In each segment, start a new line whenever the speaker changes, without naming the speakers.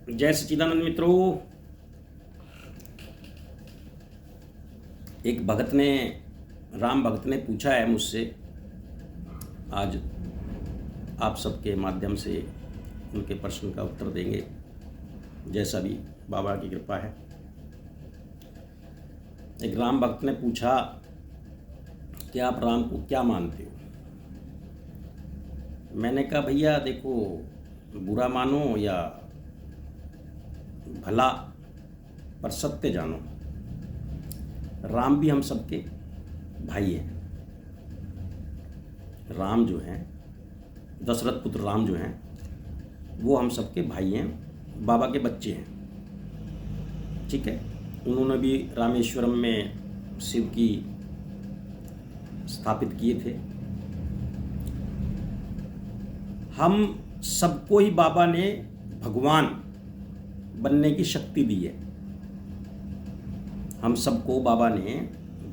जय सच्चिदानंद मित्रों। एक भगत ने, राम भगत ने पूछा है मुझसे, आज आप सबके माध्यम से उनके प्रश्न का उत्तर देंगे, जैसा भी बाबा की कृपा है। एक राम भक्त ने पूछा कि आप राम को क्या मानते हो। मैंने कहा भैया देखो, बुरा मानो या भला, पर सत्य जानो, राम भी हम सबके भाई हैं। राम जो हैं, दशरथ पुत्र राम जो हैं, वो हम सबके भाई हैं, बाबा के बच्चे हैं। ठीक है, उन्होंने भी रामेश्वरम में शिव की स्थापित किए थे। हम सबको ही बाबा ने भगवान बनने की शक्ति दी है। हम सबको बाबा ने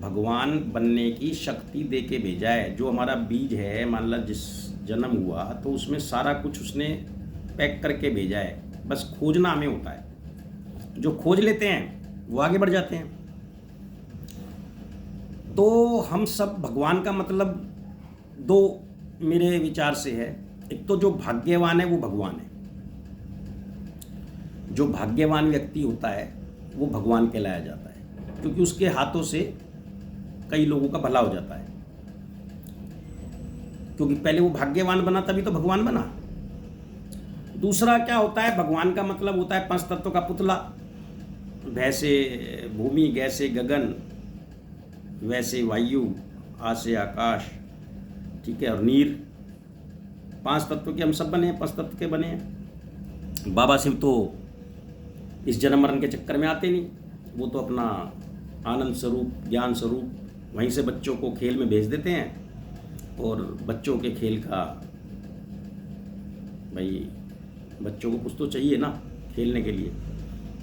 भगवान बनने की शक्ति दे के भेजा है। जो हमारा बीज है, मान लो जिस जन्म हुआ तो उसमें सारा कुछ उसने पैक करके भेजा है, बस खोजना हमें होता है। जो खोज लेते हैं वो आगे बढ़ जाते हैं। तो हम सब भगवान का मतलब दो मेरे विचार से है। एक तो जो भाग्यवान है वो भगवान है। जो भाग्यवान व्यक्ति होता है वो भगवान कहलाया जाता है, क्योंकि उसके हाथों से कई लोगों का भला हो जाता है। क्योंकि पहले वो भाग्यवान बना तभी तो भगवान बना। दूसरा क्या होता है, भगवान का मतलब होता है पंच तत्व का पुतला। वैसे भूमि, गैसे गगन, वैसे वायु, आसे आकाश, ठीक है, और नीर। पांच तत्व के हम सब बने हैं, पंच तत्व के बने हैं। बाबा शिव तो इस जन्म मरण के चक्कर में आते नहीं। वो तो अपना आनंद स्वरूप, ज्ञान स्वरूप, वहीं से बच्चों को खेल में भेज देते हैं। और बच्चों के खेल का, भाई बच्चों को कुछ तो चाहिए ना खेलने के लिए।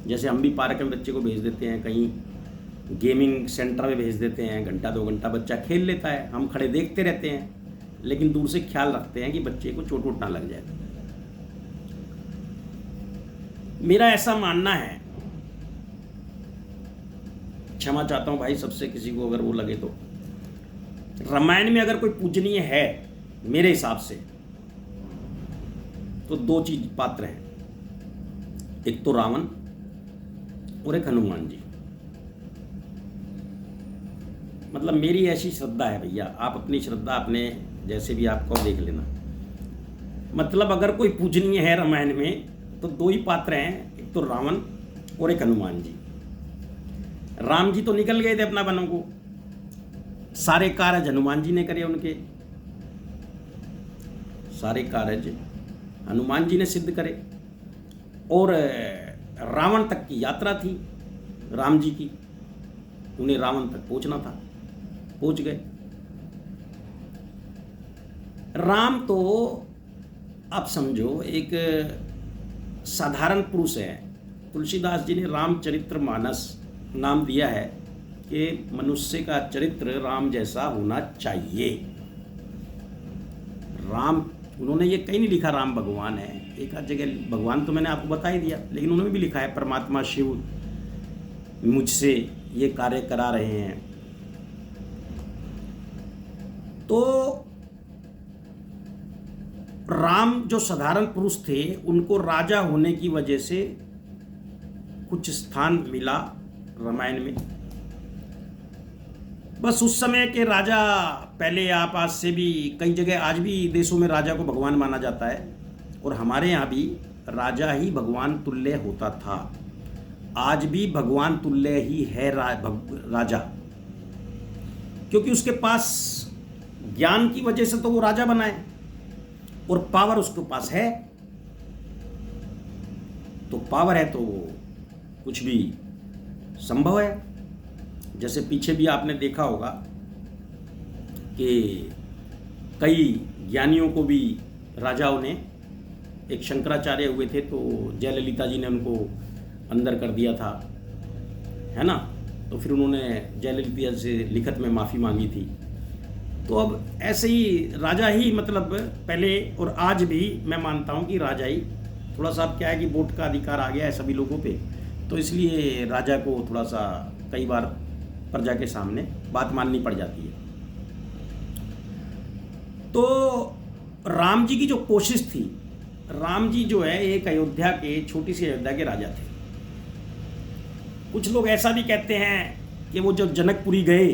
जैसे हम भी पार्क में बच्चे को भेज देते हैं, कहीं गेमिंग सेंटर में भेज देते हैं, घंटा 2 घंटा बच्चा खेल लेता है। हम खड़े देखते रहते हैं, लेकिन दूर से ख्याल रखते हैं कि बच्चे को चोट वोट ना लग जाए। मेरा ऐसा मानना है, क्षमा चाहता हूं भाई सबसे, किसी को अगर वो लगे तो, रामायण में अगर कोई पूजनीय है मेरे हिसाब से तो 2 चीज पात्र हैं। एक तो रावण और एक हनुमान जी। मतलब मेरी ऐसी श्रद्धा है भैया, आप अपनी श्रद्धा अपने जैसे भी आपको देख लेना। मतलब अगर कोई पूजनीय है रामायण में तो 2 ही पात्र हैं, एक तो रावण और एक हनुमान जी। राम जी तो निकल गए थे अपना वनों को, सारे कार्य हनुमान जी ने करे। उनके सारे कार्य हनुमान जी ने सिद्ध करे। और रावण तक की यात्रा थी राम जी की, उन्हें रावण तक पहुंचना था, पहुंच गए। राम तो आप समझो एक साधारण पुरुष है। तुलसीदास जी ने रामचरितमानस नाम दिया है कि मनुष्य का चरित्र राम जैसा होना चाहिए। राम, उन्होंने ये कहीं नहीं लिखा राम भगवान है। एक आध जगह भगवान तो मैंने आपको बता ही दिया, लेकिन उन्होंने भी लिखा है परमात्मा शिव मुझसे ये कार्य करा रहे हैं। तो राम जो साधारण पुरुष थे, उनको राजा होने की वजह से कुछ स्थान मिला रामायण में। बस उस समय के राजा, पहले आप आज से भी कई जगह, आज भी देशों में राजा को भगवान माना जाता है, और हमारे यहाँ भी राजा ही भगवान तुल्य होता था। आज भी भगवान तुल्य ही है राजा, क्योंकि उसके पास ज्ञान की वजह से तो वो राजा बना है, और पावर उसके पास है। तो पावर है तो कुछ भी संभव है। जैसे पीछे भी आपने देखा होगा कि कई ज्ञानियों को भी राजाओं ने, एक शंकराचार्य हुए थे तो जयललिता जी ने उनको अंदर कर दिया था, है ना। तो फिर उन्होंने जयललिता से लिखित में माफ़ी मांगी थी। तो अब ऐसे ही राजा ही, मतलब पहले और आज भी मैं मानता हूँ कि राजा ही थोड़ा सा अब क्या है कि वोट का अधिकार आ गया है सभी लोगों पे, तो इसलिए राजा को थोड़ा सा कई बार प्रजा के सामने बात माननी पड़ जाती है। तो राम जी की जो कोशिश थी, राम जी जो है एक अयोध्या के, छोटी सी अयोध्या के राजा थे। कुछ लोग ऐसा भी कहते हैं कि वो जब जनकपुरी गए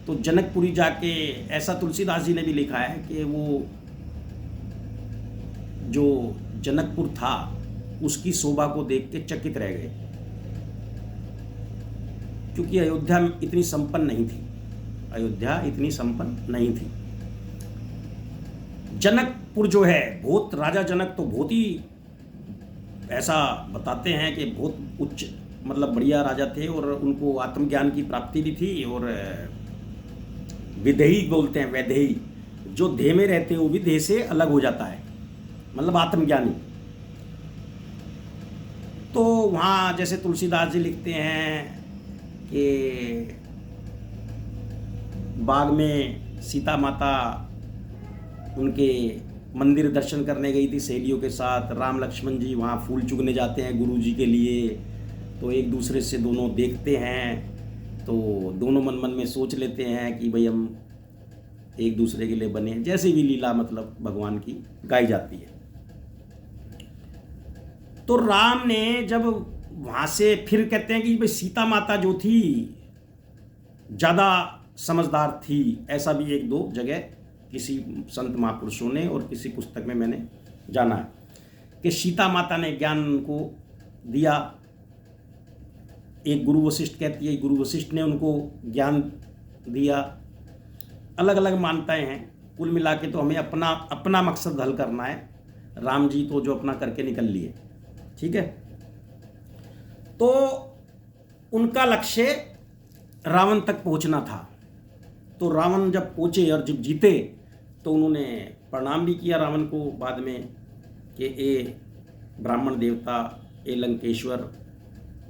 तो जनकपुरी जाके, ऐसा तुलसीदास जी ने भी लिखा है कि वो जो जनकपुर था उसकी शोभा को देख के चकित रह गए, क्योंकि अयोध्या इतनी संपन्न नहीं थी, अयोध्या इतनी संपन्न नहीं थी। जनकपुर जो है, बहुत राजा जनक तो बहुत ही ऐसा बताते हैं कि बहुत उच्च मतलब बढ़िया राजा थे, और उनको आत्मज्ञान की प्राप्ति भी थी, और विदेही बोलते हैं, वैदेही, जो देह में रहते हैं वो भी देह से अलग हो जाता है, मतलब आत्मज्ञानी। तो वहाँ जैसे तुलसीदास जी लिखते हैं कि बाग में सीता माता उनके मंदिर दर्शन करने गई थी सहेलियों के साथ, राम लक्ष्मण जी वहाँ फूल चुगने जाते हैं गुरु जी के लिए, तो एक दूसरे से दोनों देखते हैं, तो दोनों मन मन में सोच लेते हैं कि भाई हम एक दूसरे के लिए बने, जैसी भी लीला मतलब भगवान की गाई जाती है। तो राम ने जब वहाँ से फिर कहते हैं कि भाई सीता माता जो थी ज़्यादा समझदार थी, ऐसा भी एक दो जगह किसी संत महापुरुषों ने और किसी पुस्तक में मैंने जाना है कि सीता माता ने ज्ञान को दिया। एक गुरु वशिष्ठ कहती है, गुरु वशिष्ठ ने उनको ज्ञान दिया। अलग अलग मान्यताएं हैं, कुल मिला के तो हमें अपना अपना मकसद हल करना है। राम जी तो जो अपना करके निकल लिए, ठीक है। तो उनका लक्ष्य रावण तक पहुंचना था। तो रावण जब पहुंचे और जब जीते तो उन्होंने प्रणाम भी किया रावण को बाद में कि ए ब्राह्मण देवता, ए लंकेश्वर,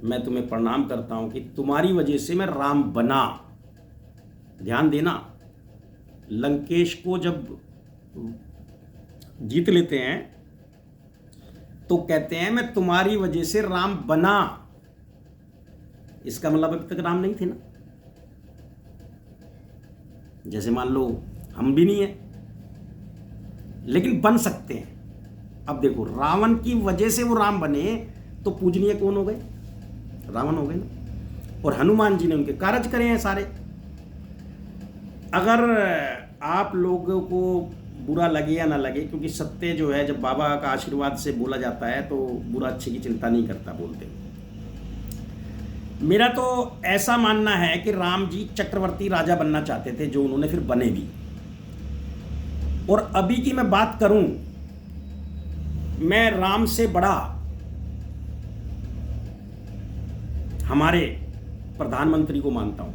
मैं तुम्हें प्रणाम करता हूं कि तुम्हारी वजह से मैं राम बना। ध्यान देना, लंकेश को जब जीत लेते हैं तो कहते हैं मैं तुम्हारी वजह से राम बना। इसका मतलब अभी तक राम नहीं थे ना। जैसे मान लो हम भी नहीं है, लेकिन बन सकते हैं। अब देखो, रावण की वजह से वो राम बने तो पूजनीय कौन हो गए? रावण हो गए ना। और हनुमान जी ने उनके कार्य करे हैं सारे। अगर आप लोगों को बुरा लगे या ना लगे, क्योंकि सत्य जो है जब बाबा का आशीर्वाद से बोला जाता है तो बुरा अच्छे की चिंता नहीं करता बोलते। मेरा तो ऐसा मानना है कि राम जी चक्रवर्ती राजा बनना चाहते थे, जो उन्होंने फिर बने भी। और अभी की मैं बात करूं, मैं राम से बड़ा हमारे प्रधानमंत्री को मानता हूं,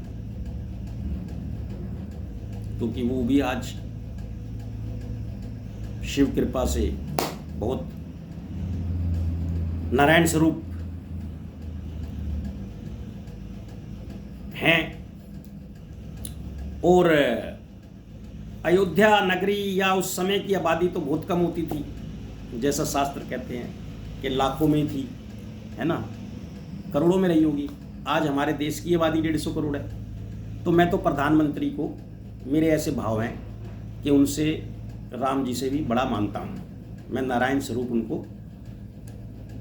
क्योंकि वो भी आज शिव कृपा से बहुत नारायण स्वरूप हैं। और अयोध्या नगरी या उस समय की आबादी तो बहुत कम होती थी, जैसा शास्त्र कहते हैं कि लाखों में थी, है ना, करोड़ों में रही होगी। आज हमारे देश की आबादी 150 करोड़ है। तो मैं तो प्रधानमंत्री को, मेरे ऐसे भाव हैं कि उनसे, राम जी से भी बड़ा मानता हूँ। मैं नारायण स्वरूप उनको,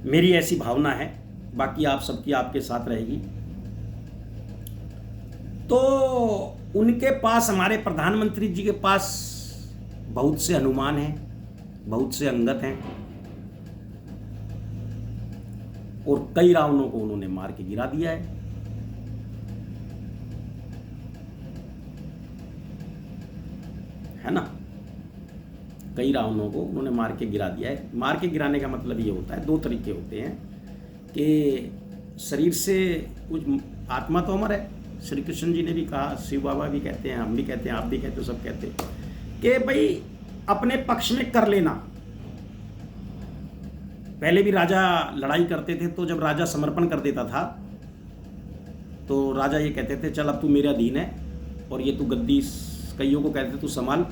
मेरी ऐसी भावना है। बाकी आप सबकी आपके साथ रहेगी। तो उनके पास, हमारे प्रधानमंत्री जी के पास बहुत से हनुमान हैं, बहुत से अंगद हैं, और कई रावणों को उन्होंने मार के गिरा दिया है ना। कई रावणों को उन्होंने मार के गिरा दिया है। मार के गिराने का मतलब ये होता है, दो तरीके होते हैं कि शरीर से कुछ, आत्मा तो अमर है। श्री कृष्ण जी ने भी कहा, शिव बाबा भी कहते हैं, हम भी कहते हैं, आप भी कहते हो, सब कहते हैं कि भाई अपने पक्ष में कर लेना। पहले भी राजा लड़ाई करते थे, तो जब राजा समर्पण कर देता था तो राजा ये कहते थे, चल अब तू मेरे अधीन है, और ये तू गद्दी, कईयों को कहते तू संभाल,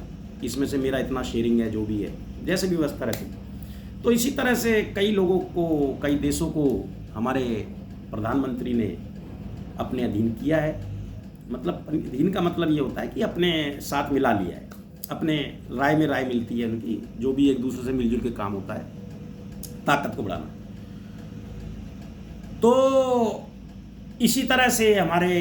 इसमें से मेरा इतना शेयरिंग है, जो भी है, जैसे भी व्यवस्था रहती। तो इसी तरह से कई लोगों को, कई देशों को हमारे प्रधानमंत्री ने अपने अधीन किया है। मतलब अधीन का मतलब ये होता है कि अपने साथ मिला लिया है, अपने राय में राय मिलती है उनकी, जो भी एक दूसरे से मिलजुल के काम होता है ताकत को बढ़ाना। तो इसी तरह से हमारे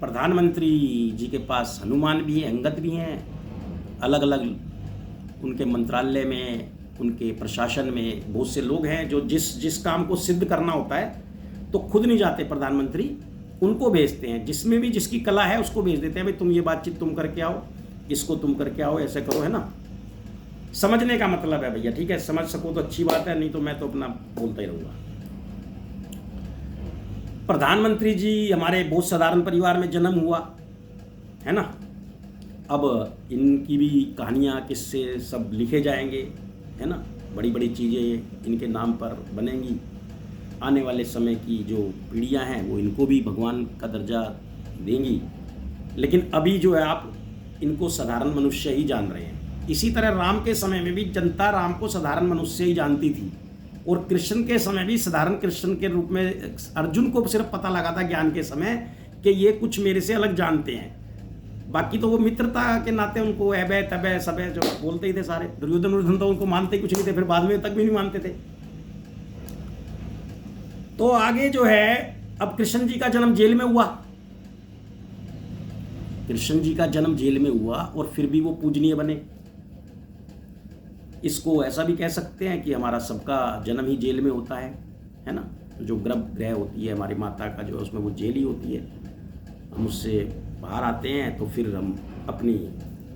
प्रधानमंत्री जी के पास हनुमान भी हैं, अंगद भी हैं, अलग अलग उनके मंत्रालय में, उनके प्रशासन में बहुत से लोग हैं जो जिस काम को सिद्ध करना होता है तो खुद नहीं जाते प्रधानमंत्री, उनको भेजते हैं। जिसमें भी जिसकी कला है उसको भेज देते हैं, भाई तुम ये बातचीत तुम करके आओ, इसको तुम करके आओ, ऐसे करो, है ना। समझने का मतलब है भैया, ठीक है, समझ सको तो अच्छी बात है, नहीं तो मैं तो अपना बोलता ही रहूँगा। प्रधानमंत्री जी हमारे बहुत साधारण परिवार में जन्म हुआ, है ना। अब इनकी भी कहानियाँ, किस्से सब लिखे जाएंगे, है ना। बड़ी बड़ी चीज़ें इनके नाम पर बनेंगी। आने वाले समय की जो पीढ़ियाँ हैं वो इनको भी भगवान का दर्जा देंगी। लेकिन अभी जो है आप इनको साधारण मनुष्य ही जान रहे हैं। इसी तरह राम के समय में भी जनता राम को साधारण मनुष्य ही जानती थी, और कृष्ण के समय भी साधारण कृष्ण के रूप में अर्जुन को सिर्फ पता लगा था ज्ञान के समय कि ये कुछ मेरे से अलग जानते हैं। बाकी तो वो मित्रता के नाते उनको ऐबे तबे सबे जो बोलते ही थे सारे। दुर्योधन तो उनको मानते ही कुछ नहीं थे, फिर बाद में तक भी नहीं मानते थे। तो आगे जो है, अब कृष्ण जी का जन्म जेल में हुआ, कृष्ण जी का जन्म जेल में हुआ और फिर भी वो पूजनीय बने। इसको ऐसा भी कह सकते हैं कि हमारा सबका जन्म ही जेल में होता है ना। जो गर्भगृह होती है हमारी माता का जो है, उसमें वो जेल ही होती है। हम उससे बाहर आते हैं तो फिर हम अपनी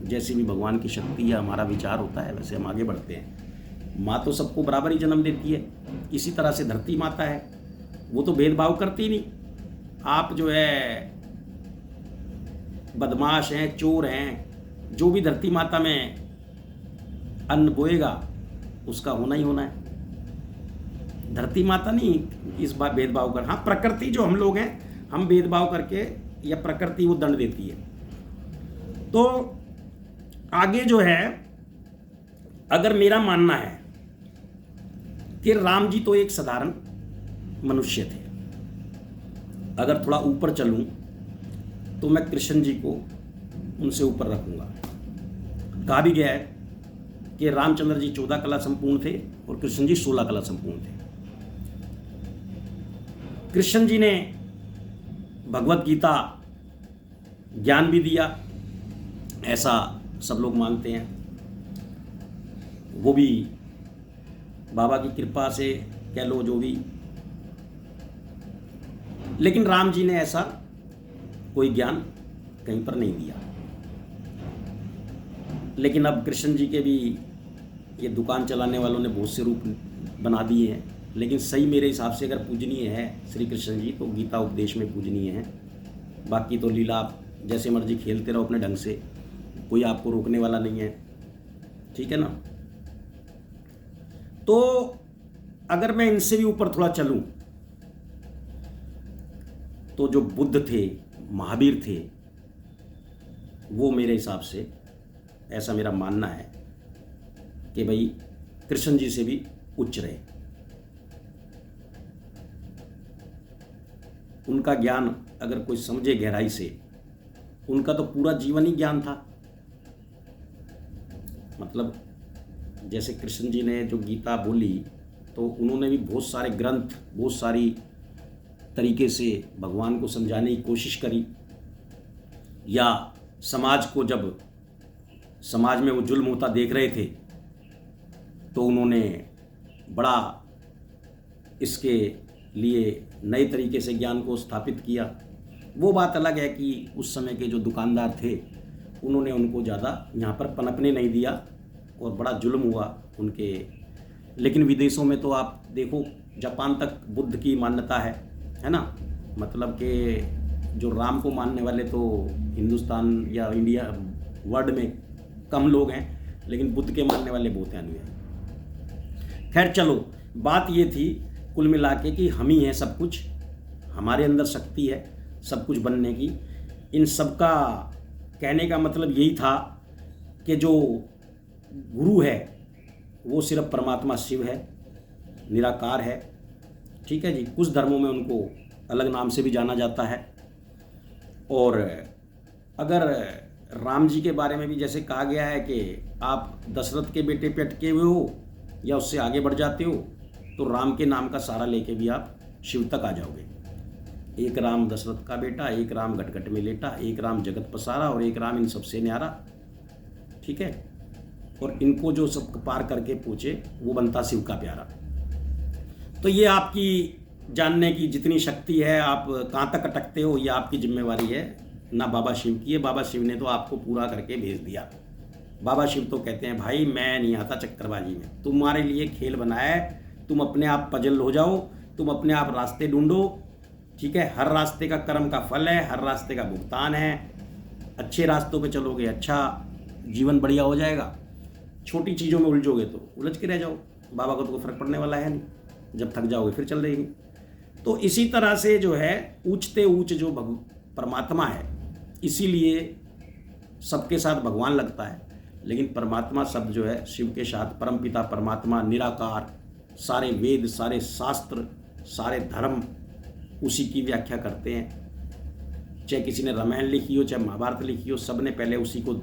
जैसी भी भगवान की शक्ति या हमारा विचार होता है वैसे हम आगे बढ़ते हैं। माँ तो सबको बराबर ही जन्म देती है। इसी तरह से धरती माता है, वो तो भेदभाव करती नहीं। आप जो है बदमाश हैं, चोर हैं, जो भी धरती माता में अन्न बोएगा उसका होना ही होना है। धरती माता नहीं इस बार भेदभाव कर, हाँ प्रकृति जो हम लोग हैं हम भेदभाव करके, या प्रकृति वो दंड देती है। तो आगे जो है, अगर मेरा मानना है कि राम जी तो एक साधारण मनुष्य थे, अगर थोड़ा ऊपर चलूं तो मैं कृष्ण जी को उनसे ऊपर रखूंगा। कहा भी गया है कि रामचंद्र जी 14 कला संपूर्ण थे और कृष्ण जी 16 कला संपूर्ण थे। कृष्ण जी ने भगवत गीता ज्ञान भी दिया, ऐसा सब लोग मानते हैं। वो भी बाबा की कृपा से कह लो जो भी, लेकिन राम जी ने ऐसा कोई ज्ञान कहीं पर नहीं दिया। लेकिन अब कृष्ण जी के भी ये दुकान चलाने वालों ने बहुत से रूप बना दिए हैं, लेकिन सही मेरे हिसाब से अगर पूजनीय है श्री कृष्ण जी तो गीता उपदेश में पूजनीय है। बाकी तो लीला आप जैसे मर्जी खेलते रहो अपने ढंग से, कोई आपको रोकने वाला नहीं है, ठीक है ना। तो अगर मैं इनसे भी ऊपर थोड़ा चलूं तो जो बुद्ध थे, महावीर थे, वो मेरे हिसाब से, ऐसा मेरा मानना है कि भाई कृष्ण जी से भी उच्च रहे। उनका ज्ञान अगर कोई समझे गहराई से, उनका तो पूरा जीवन ही ज्ञान था। मतलब जैसे कृष्ण जी ने जो गीता बोली तो उन्होंने भी बहुत सारे ग्रंथ, बहुत सारी तरीके से भगवान को समझाने की कोशिश करी, या समाज को जब समाज में वो जुल्म होता देख रहे थे तो उन्होंने बड़ा इसके लिए नए तरीके से ज्ञान को स्थापित किया। वो बात अलग है कि उस समय के जो दुकानदार थे उन्होंने उनको ज़्यादा यहाँ पर पनपने नहीं दिया और बड़ा जुल्म हुआ उनके। लेकिन विदेशों में तो आप देखो, जापान तक बुद्ध की मान्यता है ना। मतलब कि जो राम को मानने वाले तो हिंदुस्तान या इंडिया वर्ल्ड में कम लोग हैं, लेकिन बुद्ध के मानने वाले बहुत हैं अनुयायी। खैर चलो, बात ये थी कुल मिला के कि हम ही हैं सब कुछ, हमारे अंदर शक्ति है सब कुछ बनने की। इन सब का कहने का मतलब यही था कि जो गुरु है वो सिर्फ परमात्मा शिव है, निराकार है। ठीक है जी, कुछ धर्मों में उनको अलग नाम से भी जाना जाता है। और अगर राम जी के बारे में भी जैसे कहा गया है कि आप दशरथ के बेटे पे अटके हुए हो या उससे आगे बढ़ जाते हो, तो राम के नाम का सहारा लेके भी आप शिव तक आ जाओगे। एक राम दशरथ का बेटा, एक राम घटघट में लेटा, एक राम जगत पसारा और एक राम इन सबसे न्यारा। ठीक है, और इनको जो सब पार करके पूछे वो बनता शिव का प्यारा। तो ये आपकी जानने की जितनी शक्ति है, आप कहाँ तक अटकते हो, ये आपकी जिम्मेवारी है, ना बाबा शिव की है। बाबा शिव ने तो आपको पूरा करके भेज दिया। बाबा शिव तो कहते हैं भाई मैं नहीं आता चक्करबाजी में, तुम्हारे लिए खेल बनाया है, तुम अपने आप पजल हो जाओ, तुम अपने आप रास्ते ढूंढो। ठीक है, हर रास्ते का कर्म का फल है, हर रास्ते का भुगतान है। अच्छे रास्तों पे चलोगे अच्छा जीवन बढ़िया हो जाएगा, छोटी चीज़ों में उलझोगे तो उलझ के रह जाओ, बाबा को तो कोई फर्क पड़ने वाला है नहीं, जब थक जाओगे फिर चल देंगे। तो इसी तरह से जो है ऊंचते ऊंच जो परमात्मा है, इसीलिए सबके साथ भगवान लगता है, लेकिन परमात्मा शब्द जो है शिव के साथ परमपिता परमात्मा निराकार, सारे वेद सारे शास्त्र सारे धर्म उसी की व्याख्या करते हैं। चाहे किसी ने रामायण लिखी हो चाहे महाभारत लिखी हो, सब ने पहले उसी को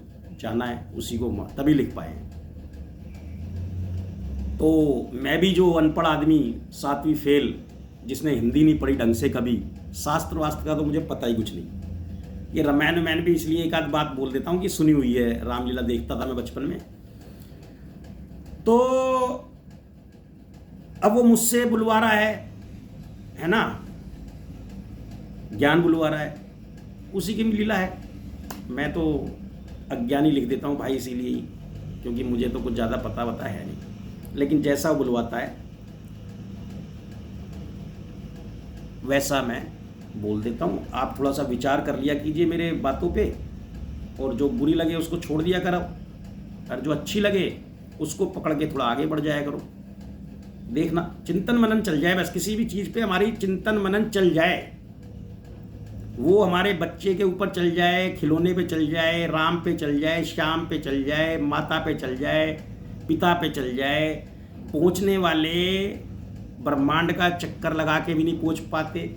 जाना है, उसी को तभी लिख पाए हैं। तो मैं भी जो अनपढ़ आदमी 7वीं फेल, जिसने हिंदी नहीं पढ़ी ढंग से, कभी शास्त्र वास्त्र का तो मुझे पता ही कुछ नहीं। ये रामायण भी इसलिए एक आध बात बोल देता हूँ कि सुनी हुई है, रामलीला देखता था मैं बचपन में। तो अब वो मुझसे बुलवा रहा है ना, ज्ञान बुलवा रहा है, उसी की लीला है। मैं तो अज्ञानी लिख देता हूँ भाई, इसीलिए, क्योंकि मुझे तो कुछ ज़्यादा पता है नहीं, लेकिन जैसा वो बुलवाता है वैसा मैं बोल देता हूँ। आप थोड़ा सा विचार कर लिया कीजिए मेरे बातों पे, और जो बुरी लगे उसको छोड़ दिया करो, और जो अच्छी लगे उसको पकड़ के थोड़ा आगे बढ़ जाया करो। देखना चिंतन मनन चल जाए, बस किसी भी चीज़ पे हमारी चिंतन मनन चल जाए, वो हमारे बच्चे के ऊपर चल जाए, खिलौने पे चल जाए, राम पे चल जाए, श्याम पे चल जाए, माता पे चल जाए, पिता पे चल जाए। पहुँचने वाले ब्रह्मांड का चक्कर लगा के भी नहीं पहुँच पाते,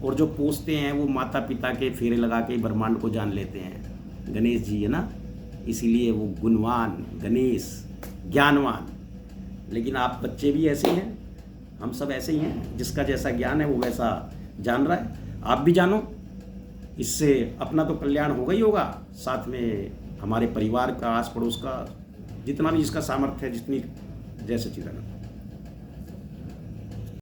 और जो पहुँचते हैं वो माता पिता के फेरे लगा के ब्रह्मांड को जान लेते हैं। गणेश जी है ना, इसीलिए वो गुणवान गणेश, ज्ञानवान। लेकिन आप बच्चे भी ऐसे हैं, हम सब ऐसे ही हैं, जिसका जैसा ज्ञान है वो वैसा जान रहा है। आप भी जानो, इससे अपना तो कल्याण होगा ही होगा, साथ में हमारे परिवार का, आस पड़ोस का, जितना भी जिसका सामर्थ्य है, जितनी जैसे चीज़ें